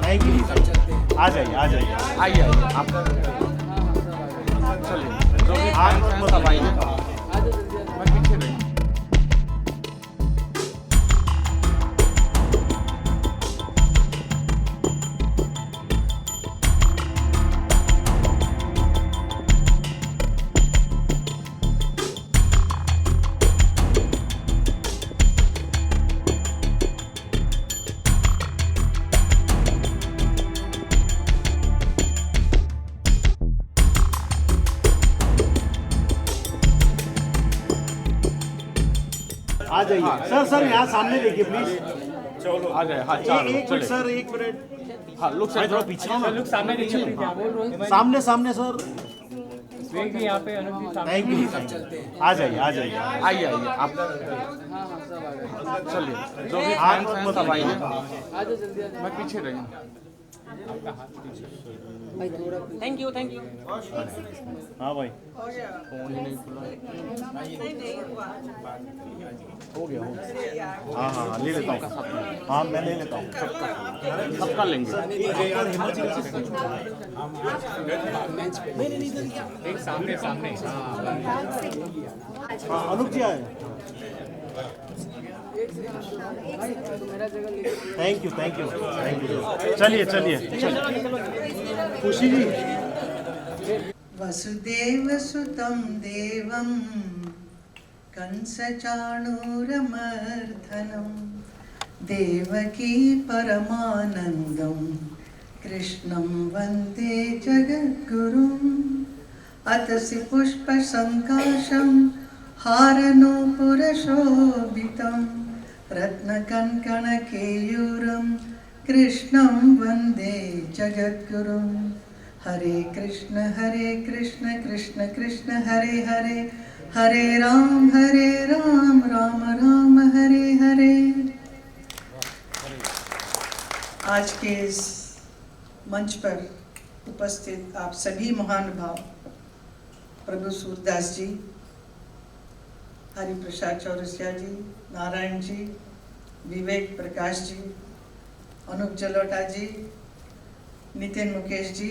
Thank you. आ जाइए आ जाइए। आइए आइए आप चलिए जो भी आप फैंस हैं सब आइए मैं पीछे रही आ जाइए सर। सर यहाँ सामने देखिए प्लीज। चलो आ जाए हाँ चार एक मिनट चलिए सर, एक मिनट। हाँ लुक थोड़ा पीछे आओ ना। लुक सामने देखिए हाँ। सामने सामने सर। देखिए यहाँ पे अनुज जी सामने। Thank you. आ जाइए आ जाइए। आइए आइए आप चलिए जो भी फैंस हैं सब आइए मैं पीछे रही थैंक यू थैंक यू। हाँ भाई फोन ही नहीं खुला हो गया हो गया। हाँ हाँ हाँ, ले लेता हूँ। हाँ मैं ले लेता हूँ। सबका लेंगे एक सामने सामने। हाँ अनुप जी आए। Thank you thank you thank you. चलिए चलिए खुशी जी। वसुदेवसुतं देवं कंसचाणूरमर्दनं देवकी परमानन्दं कृष्णं वन्दे जगद्गुरुम् अतसि पुष्पसङ्काशं हारनूपुरशोभितं रत्नकङ्कणकेयूरं कृष्णं वन्दे जगद्गुरुम् हरे कृष्ण कृष्ण कृष्ण हरे हरे हरे राम राम राम हरे हरे। आज के इस मंच पर उपस्थित आप सभी महानुभाव, प्रभु सूरदास जी, हरिप्रसाद चौरसिया जी, नारायण जी, विवेक प्रकाश जी, अनुप जलोटा जी, नितिन मुकेश जी,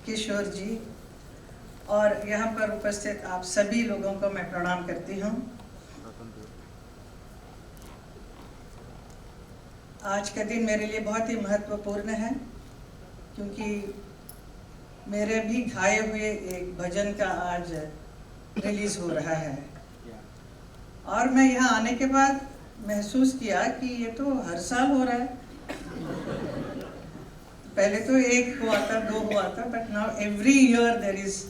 किशोर जी और यहाँ पर उपस्थित आप सभी लोगों को मैं प्रणाम करती हूँ। आज का दिन मेरे लिए बहुत ही महत्वपूर्ण है क्योंकि मेरे भी गाए हुए एक भजन का आज रिलीज हो रहा है और मैं यहाँ आने के बाद महसूस किया कि ये तो हर साल हो रहा है। पहले तो एक हुआ था, दो हुआ था, but now every year there is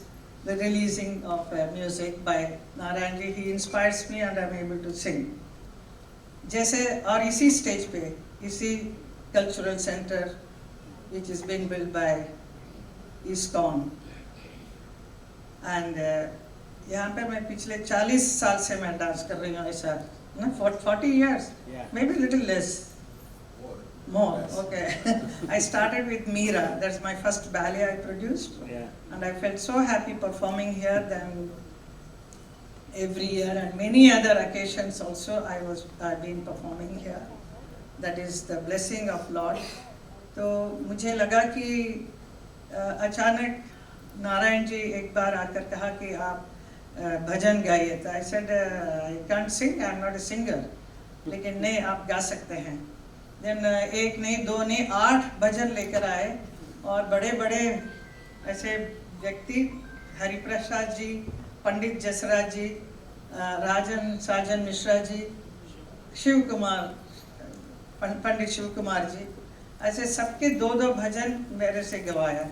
the releasing of music by Narayan ji. He inspires me and I am able to sing. जैसे और इसी स्टेज पे, इसी cultural centre which is being built by ISKCON and यहाँ पे मैं पिछले 40 साल से मैं डांस कर रही हूँ ऐसा ना 40 years, maybe little less, more. Okay. I started with Meera. That's my first ballet I produced, and I felt so happy performing here. Then every year and many other occasions also I've been performing here. That is the blessing of Lord. तो मुझे लगा कि अचानक नारायण जी एक बार आकर कहा कि आप भजन गाइए। तो I said I can't Singh, I am not a singer, लेकिन नहीं आप गा सकते हैं। देन एक नहीं दो नहीं 8 भजन लेकर आए और बड़े बड़े ऐसे व्यक्ति, हरिप्रसाद जी, पंडित जसराज जी, राजन साजन मिश्रा जी, शिव कुमार, पंडित शिव कुमार जी, ऐसे सबके 2-2 भजन मेरे से गवाया।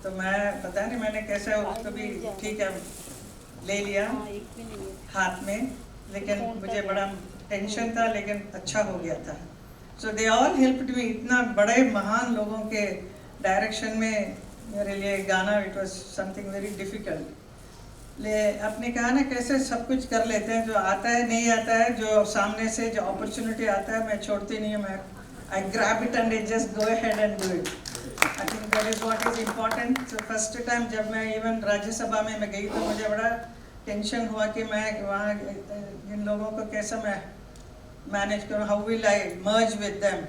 तो मैं पता नहीं मैंने कैसे उसको भी ठीक है ले लिया हाथ में, लेकिन मुझे बड़ा टेंशन था, लेकिन अच्छा हो गया था। सो दे ऑल हेल्प्ड मी। इतना बड़े महान लोगों के डायरेक्शन में मेरे लिए गाना, it was something very difficult. ले आपने कहा ना कैसे सब कुछ कर लेते हैं, जो आता है नहीं आता है, जो सामने से जो अपॉर्चुनिटी आता है मैं छोड़ती नहीं हूँ, मैं I grab it and I just go ahead and do it. I think that is what is important. So first time जब मैं even राज्यसभा में मैं गई तो मुझे बड़ा टेंशन हुआ कि मैं वहाँ इन लोगों को कैसे मैं मैनेज करूँ, how will I merge with them.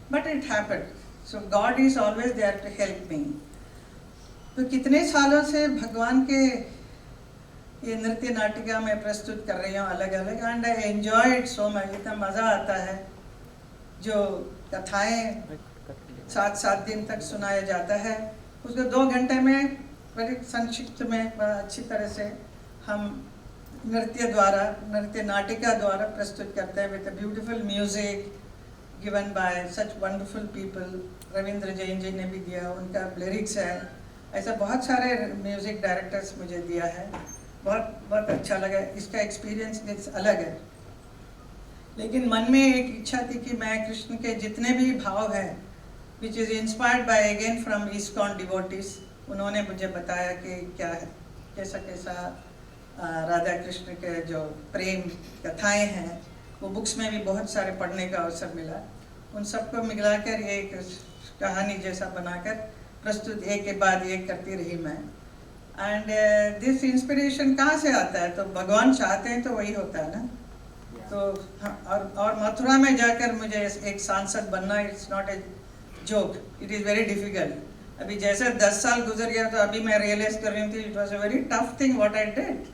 but it happened. So God is always there to help me. तो कितने सालों से भगवान के ये नृत्य नाटिका में प्रस्तुत कर रही हूँ अलग अलग, and I enjoy it so much. इतना मज़ा आता है. जो कथाएं 7 दिन तक सुनाया जाता है उसको 2 घंटे में बड़ी संक्षिप्त में अच्छी तरह से हम नृत्य नाटिका द्वारा प्रस्तुत करते हैं, with a beautiful music given by such wonderful people. Ravindra Jain ji ने भी दिया, उनका लिरिक्स है. ऐसा बहुत सारे म्यूजिक डायरेक्टर्स मुझे दिया है. बहुत अच्छा लगा. इसका एक्सपीरियंस अलग है, लेकिन मन में एक इच्छा थी कि मैं कृष्ण के जितने भी भाव हैं, which is inspired by again from ISKCON devotees, उन्होंने मुझे बताया कि क्या है, कैसा राधा कृष्ण के जो प्रेम कथाएं हैं वो बुक्स में भी बहुत सारे पढ़ने का अवसर मिला. उन सबको मिलाकर एक कहानी जैसा बनाकर प्रस्तुत एक के बाद एक करती रही मैं. एंड दिस इंस्पिरेशन कहाँ से आता है? तो भगवान चाहते हैं तो वही होता है ना. तो और मथुरा में जाकर मुझे एक सांसद बनना, it's not a joke, it is very difficult. अभी जैसे 10 साल गुजर गया तो अभी मैं रियलाइज कर रही थी, it was a very tough thing what I did,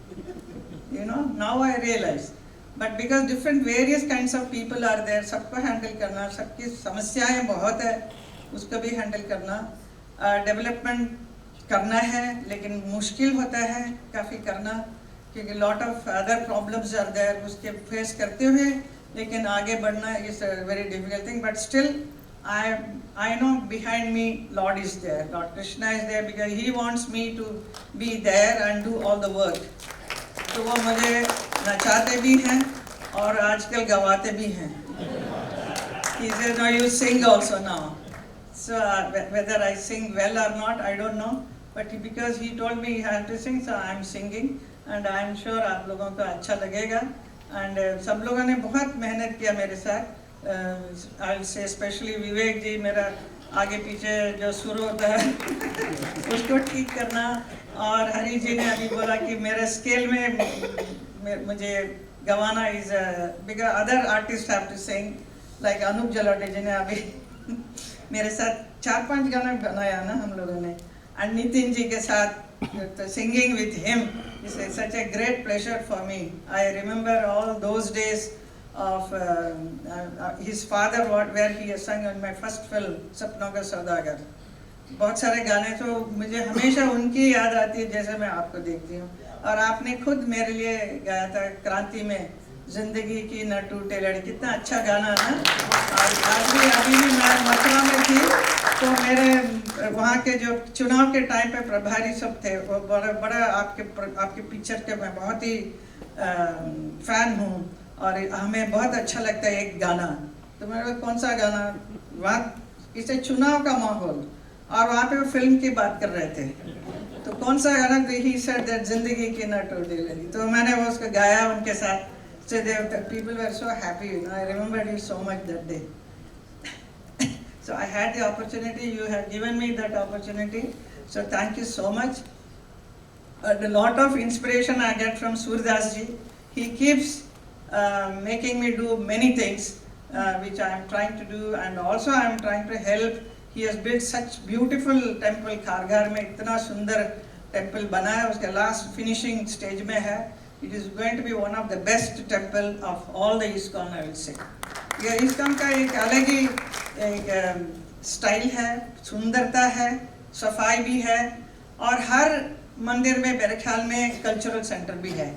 you know. Now I realise, but because different various kinds of people are there, सबको हैंडल करना, सबकी समस्याएं बहुत है, उसको भी हैंडल करना. डेवलपमेंट करना है, लेकिन मुश्किल होता है काफ़ी करना, क्योंकि lot of other problems are there, उसके फेस करते हुए लेकिन आगे बढ़ना is a very difficult thing. But still I know behind me Lord is there, Lord Krishna is there, because he wants me to be there and do all the work. तो वो मुझे नचाते भी हैं और आजकल गवाते भी हैं. He says, no, you sing also now. So whether I sing well or not, I don't know. But because he told me I have to sing, so I am singing, and I am sure आप लोगों को अच्छा लगेगा. And सब लोगों ने बहुत मेहनत किया मेरे साथ. आई से स्पेशली विवेक जी, मेरा आगे पीछे जो सुर होता है उसको ठीक करना. और हरी जी ने अभी बोला कि मेरे स्केल में मुझे गवाना is because other artist have to sing, like Anup Jalota ji ने अभी मेरे साथ 4-5 गाना बनाया ना हम लोगों ने. एंड नितिन जी के साथ singing with him is such a great pleasure for me. I remember all those days of his father, where he has sung in my first film, सपनों का सौदागर. बहुत सारे गाने तो मुझे हमेशा उनकी याद आती है जैसे मैं आपको देखती हूँ. और आपने खुद मेरे लिए गाया था क्रांति में, जिंदगी की न टूटे लड़ी, कितना अच्छा गाना है ना. और अभी भी मैं मथुरा में थी तो मेरे वहाँ के जो चुनाव के टाइम पे प्रभारी सब थे, वो बड़ा आपके पिक्चर के मैं बहुत ही फैन हूँ और हमें बहुत अच्छा लगता है एक गाना. तो मेरे कौन सा गाना, वहाँ इसे चुनाव का माहौल और वहाँ पे वो फिल्म की बात कर रहे थे, तो कौन सा गाना, तो ही सेड दैट जिंदगी की न टूटे लड़ी. तो मैंने वो उसको गाया उनके साथ. So people were so happy, you know. I remembered you so much that day. So I had the opportunity, you have given me that opportunity. So thank you so much. A lot of inspiration I get from Surdas ji. He keeps making me do many things which I am trying to do, and also I am trying to help. He has built such beautiful temple. Kharghar में इतना सुंदर temple बना है, उसके last finishing stage में है. It is going to be one of the best temple of all the ISKCON, I will say. ये ISKCON का एक अलग ही एक स्टाइल है, सुंदरता है, सफाई भी है, और हर मंदिर में मेरे ख्याल में कल्चरल सेंटर भी है.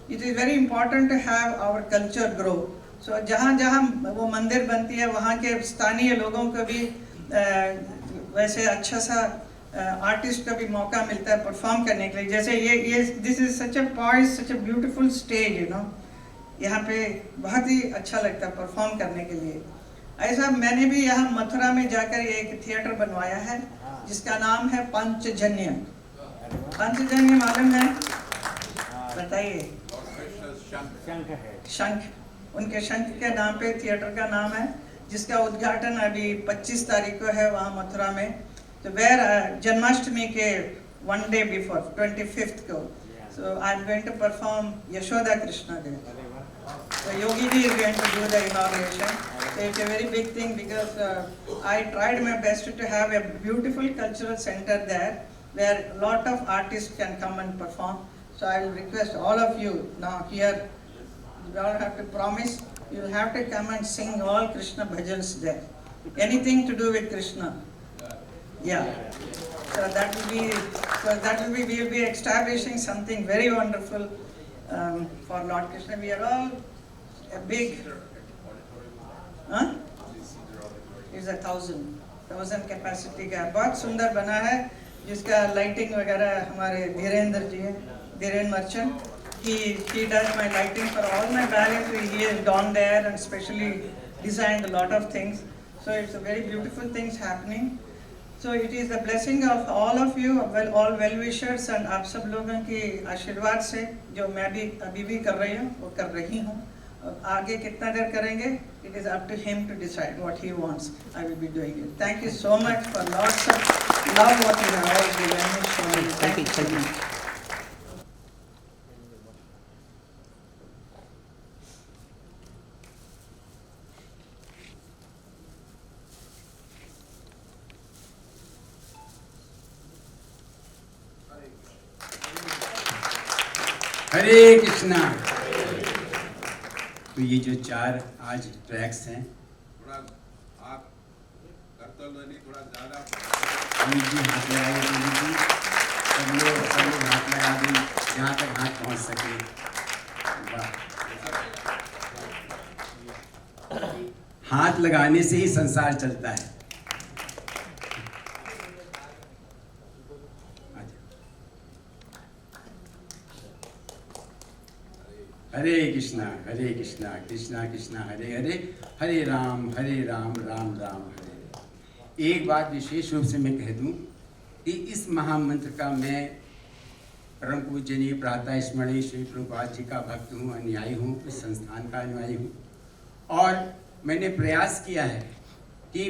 It is very important to have our culture grow. So जहाँ जहाँ वो मंदिर बनती है वहाँ के स्थानीय लोगों को भी वैसे अच्छा सा आर्टिस्ट का भी मौका मिलता है परफॉर्म करने के लिए. जैसे ये this is such a poise, such a beautiful stage, you know. यहाँ पे बहुत ही अच्छा लगता है परफॉर्म करने के लिए. ऐसा मैंने भी यहाँ मथुरा में जाकर एक थिएटर बनवाया है जिसका नाम है पंचजन्य. पंचजन्य मालूम है? बताइए. शंख, उनके शंख के नाम पे थिएटर का नाम है, जिसका उद्घाटन अभी 25 तारीख को है वहाँ मथुरा में. तो वेर जन्माष्टमी के 1 day before 25th को. So I am going to perform Yashoda Krishna there. So Yogi ji is going to do the inauguration. So it's a very big thing because I tried my best to have a beautiful cultural center there where a lot of artists can come and perform. So I will request all of you now here, you all have to promise, you will have to come and sing all Krishna bhajans there. Anything to do with Krishna. Yeah. So that will be, we will be establishing something very wonderful for Lord Krishna. We are all a big, is 1,000 capacity का, बहुत सुंदर बना है, जिसका lighting वगैरह हमारे धीरेन्द्र जी हैं, Dhirendra merchant, he does my lighting for all my ballets. He has gone there and specially designed a lot of things. So it's a very beautiful things happening. So it is the blessing of all of you, all well wishers, and आप सब लोगों की आशीर्वाद से जो मैं भी अभी भी कर रही हूँ वो कर रही हूँ. आगे कितना देर करेंगे, it is up to him to decide what he wants. I will be doing it. Thank you so much for lots of love what you have all given me. Thank you so much. हरे कृष्णा। तो ये जो 4 आज tracks हैं, थोड़ा आप कर्तव्य नहीं, थोड़ा ज्यादा अमित जी हाथ लगाए, अमित जी सब लोग हाथ लगा दें जहाँ तक हाथ पहुँच सके। वाह, हाथ लगाने से ही संसार चलता है। हरे कृष्णा कृष्णा कृष्णा हरे हरे, हरे राम राम राम हरे हरे। एक बात विशेष रूप से मैं कह दूं कि इस महामंत्र का मैं परम पूजनीय प्रातः स्मरणीय श्री प्रभुपाद जी का भक्त हूँ, अनुयायी हूँ, इस संस्थान का अनुयायी हूँ। और मैंने प्रयास किया है कि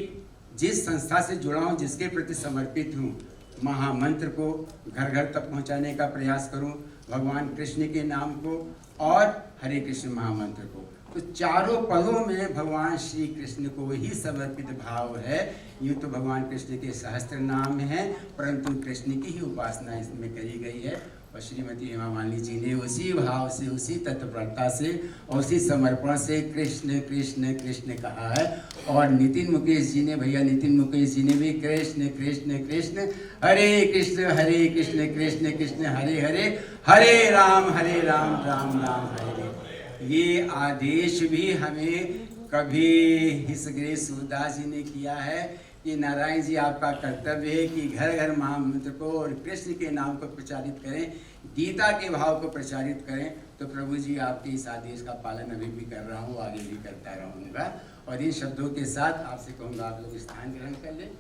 जिस संस्था से जुड़ा हूँ, जिसके प्रति समर्पित हूँ, महामंत्र को घर घर तक पहुँचाने का प्रयास करूँ, भगवान कृष्ण के नाम को और हरे कृष्ण महामंत्र को। तो चारों पदों में भगवान श्री कृष्ण को ही समर्पित भाव है। यूँ तो भगवान कृष्ण के सहस्त्र नाम हैं, परंतु कृष्ण की ही उपासना इसमें करी गई है। और श्रीमती हेमा मालिनी जी ने उसी भाव से, उसी तत्परता से और उसी समर्पण से कृष्ण कृष्ण कृष्ण कहा है। और नितिन मुकेश जी ने, भैया नितिन मुकेश जी ने भी कृष्ण कृष्ण कृष्ण हरे कृष्ण कृष्ण कृष्ण हरे हरे, हरे राम राम राम हरे। ये आदेश भी हमें कभी हिसग्रे सूरदास जी ने किया है कि नारायण जी आपका कर्तव्य है कि घर घर महामंत्र को और कृष्ण के नाम को प्रचारित करें, गीता के भाव को प्रचारित करें। तो प्रभु जी आपके इस आदेश का पालन अभी भी कर रहा हूँ, आगे भी करता रहूँगा। और इन शब्दों के साथ आपसे कहूँगा आप लोग स्थान ग्रहण कर लें।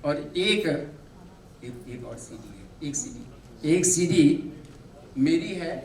और एक और सीडी है, एक सीडी मेरी है।